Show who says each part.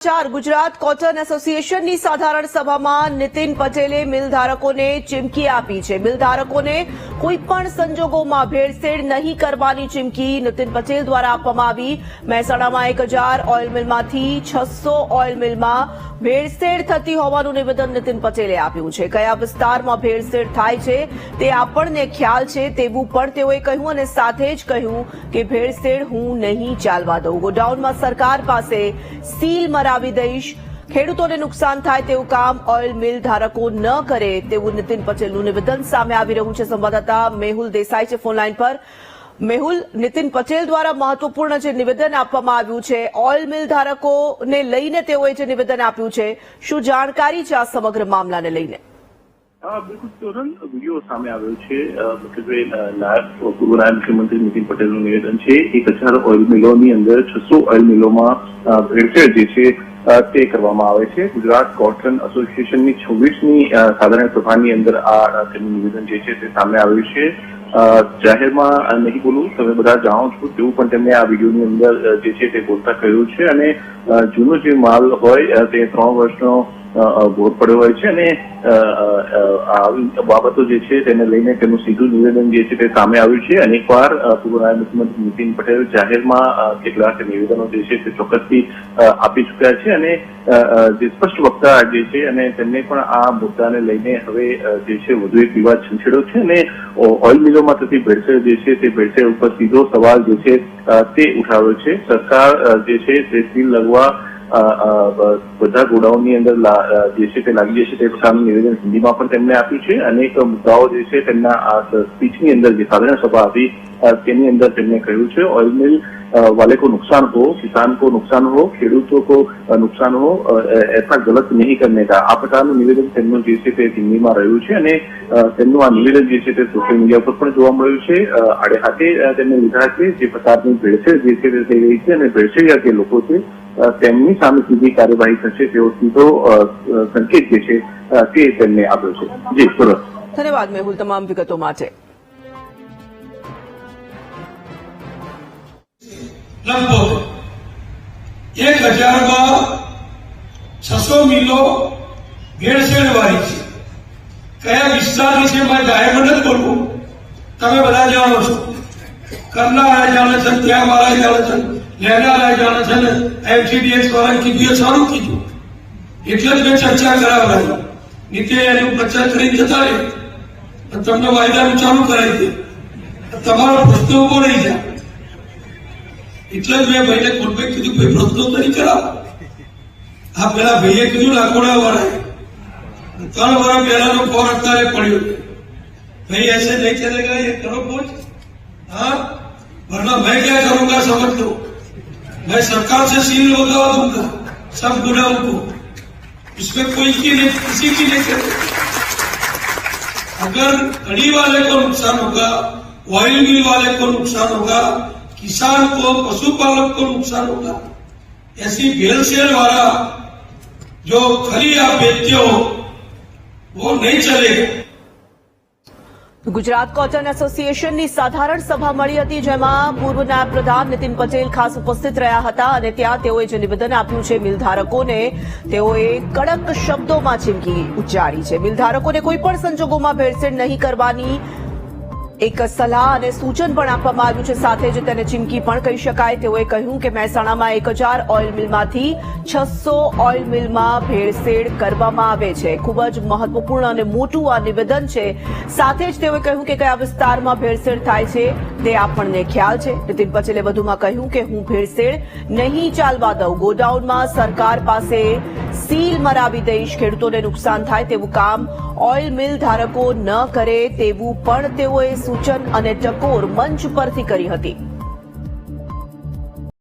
Speaker 1: Gujarat cotton એસોસિએશનની સાધારણ સભામાં નીતિન પટેલે મિલધારકોને ચીમકી આપી છે। મિલધારકોને કોઈ પણ સંજોગોમાં ભેળસેળ નહીં કરવાની ચીમકી નીતિન પટેલ દ્વારા આપવામાં આવી। મહેસાણામાં 1000 ઓઇલ મિલમાંથી 600 ઓઇલ મિલમાં ભેળસેળ થતી હોવાનું નિવેદન નીતિન પટેલે આપ્યું છે। કયા વિસ્તારમાં ભેળસેળ થાય છે તે આપણને ખ્યાલ છે તેવું પણ તેઓએ કહ્યું અને સાથે જ કહ્યું કે ભેળસેળ હું નહીં ચાલવા દઉં। ગોડાઉનમાં સરકાર પાસે સીલ મરાવી દઈશ। ખેડૂતોને નુકસાન થાય તેવું કામ ઓઇલ મિલ ધારકો ન કરે તેવું નીતિન પટેલનું નિવેદન સામે આવી રહ્યું છે। સંવાદદાતા મેહુલ દેસાઈ છે ફોનલાઈન પર। મેહુલ, નીતિન પટેલ દ્વારા મહત્વપૂર્ણ જે નિવેદન આપવામાં આવ્યું છે ઓઇલ મિલ ધારકોને લઈને તેઓએ જે નિવેદન આપ્યું છે, શું જાણકારી છે આ સમગ્ર મામલાને લઈને?
Speaker 2: બિલકુલ તુરંત વિડીયો સામે આવ્યો છે। મુખ્યત્વે પૂર્વ નાયબ મુખ્યમંત્રી નીતિન પટેલનું નિવેદન છે। 1000 ઓઇલ મિલોની અંદર 600 ઓઇલ મિલોમાં ભેળસેળ જે છે તે કરવામાં આવે છે। ગુજરાત કોટન એસોસિએશનની 26મી સાધારણ સભાની અંદર આ તેમનું નિવેદન જે છે તે સામે આવ્યું છે। જાહેરમાં નહીં બોલું, તમે બધા જાણો છો તેવું પણ તેમણે આ વિડીયોની અંદર જે છે તે બોલતા કહ્યું છે। અને જૂનો જે માલ હોય તે 3 વર્ષનો ભોગ પડ્યો હોય છે અને આવી બાબતો જે છે તેને લઈને તેનું સીધું નિવેદન જે છે તે સામે આવ્યું છે। અનેકવાર પૂર્વ નાયબ મુખ્યમંત્રી નીતિન પટેલ જાહેરમાં કેટલાક નિવેદનો જે છે તે ચોક્કસથી આપી ચૂક્યા છે અને જે સ્પષ્ટ વક્તા જે છે અને તેમને પણ આ મુદ્દાને લઈને હવે જે છે વધુ એક વિવાદ છંછેડ્યો છે અને ઓઇલ મિલોમાં થતી ભેળસેળ જે છે તે ભેળસેળ ઉપર સીધો સવાલ જે છે તે ઉઠાવ્યો છે। સરકાર જે છે તે સીલ લગવા બધા ગોડાઉનની અંદર જે છે તે લાગી જશે તે પ્રકારનું નિવેદન હિન્દીમાં પણ તેમણે આપ્યું છે। અનેક મુદ્દાઓ જે છે તેમના આ સ્પીચની અંદર જે સાધારણ સભા હતી તેની અંદર તેમણે કહ્યું છે ઓઇલ મિલ वाले को नुकसान हो, किसान को नुकसान हो, ખેડૂતો को नुकसान हो, ऐसा गलत नहीं करने का આ પ્રકારનું નિવેદન તેમનું જે છે તે હિન્દીમાં રહ્યું છે અને તેમનું આ નિવેદન જે છે તે સોશિયલ મીડિયા પર પણ જોવા મળ્યું છે। આડે હાથે તેમને લીધા છે જે પ્રકારની ભેળસેળ જે છે તે થઈ રહી છે અને ભેળસેળિયા જે લોકો છે તેમની સામે સીધી કાર્યવાહી થશે તેવો સીધો સંકેત જે છે તે તેમને આપ્યો છે। જી સુરત,
Speaker 1: ધન્યવાદ મેહુલ તમામ વિગતો માટે।
Speaker 3: લગભગ 1000માં 600 મિલો ભેળસેળ વાળી છે। કયા વિસ્તારની છે મારે જાહેરમાં નથી બોલવું, તમે બધા જાણો છો। કરનારા જાણે છે, ત્યાં વાળા જાણે છે, લેનારા જાણે છે ને એમસીડીએસ વાળાએ કીધું એ સારું કીધું એટલે જ મેં ચર્ચા કરાવડાવી। નીતિ એનું પ્રચાર કરી જતા રહે તમને વાયદાનું ચાલુ કરાવી દે, તમારો પ્રશ્ન ઉભો રહી જાય એટલે જ મેં ભાઈને કોલભાઈ કીધું ભાઈ પ્રશ્નો તો નહીં કરાવો। આ પેલા ભાઈએ કીધું લાખોડા વાળાએ 3 વર્ષ પહેલાનો ફોન અત્યારે પડ્યો ભાઈ ऐसे नहीं चलेगा, ये करो कुछ, हाँ वरना मैं क्या करूंगा समझ लो, मैं सरकार से सील लगवा दूंगा सब गुनाहों को, इसमें कोई की नहीं, किसी की नहीं करेगा। अगर कड़ी वाले को नुकसान होगा, ऑयल मिल वाले को नुकसान होगा, किसान को, पशुपालक को नुकसान होगा। ऐसी भेलसेल वाला जो खरी आप बेचते हो वो नहीं चलेगा।
Speaker 1: ગુજરાત કોટન એસોસિએશનની સાધારણ સભા મળી હતી જેમાં પૂર્વ નાયબ પ્રધાન નીતિન પટેલ ખાસ ઉપસ્થિત રહ્યા હતા અને ત્યાં તેઓએ જે નિવેદન આપ્યું છે મિલધારકોને તેઓએ કડક શબ્દોમાં ચીમકી ઉચ્ચારી છે। મિલધારકોને કોઈ પણ સંજોગોમાં ભેળસેળ નહીં કરવાની એક સલાહ અને સૂચન પણ આપવામાં આવ્યું છે, સાથે જ તેને ચીમકી પણ કહી શકાય। તેઓએ કહ્યું કે મહેસાણામાં 1000 ઓઇલ મિલમાંથી 600 ઓઇલ મિલમાં ભેળસેળ કરવામાં આવે છે। ખૂબ જ મહત્વપૂર્ણ અને મોટું આ નિવેદન છે। સાથે જ તેઓએ કહ્યું કે કયા વિસ્તારમાં ભેળસેળ થાય છે તે આપણને ખ્યાલ છે। નીતિન પટેલે વધુમાં કહ્યું કે હું ભેળસેળ નહીં ચાલવા દઉં। ગોડાઉનમાં સરકાર પાસે સીલ મરાવી દઈશ। ખેડૂતોને નુકસાન થાય તેવું કામ ઓઇલ મિલ ધારકો ન કરે તેવું પણ તેઓએ સૂચન અને ટકોર મંચ પરથી કરી હતી।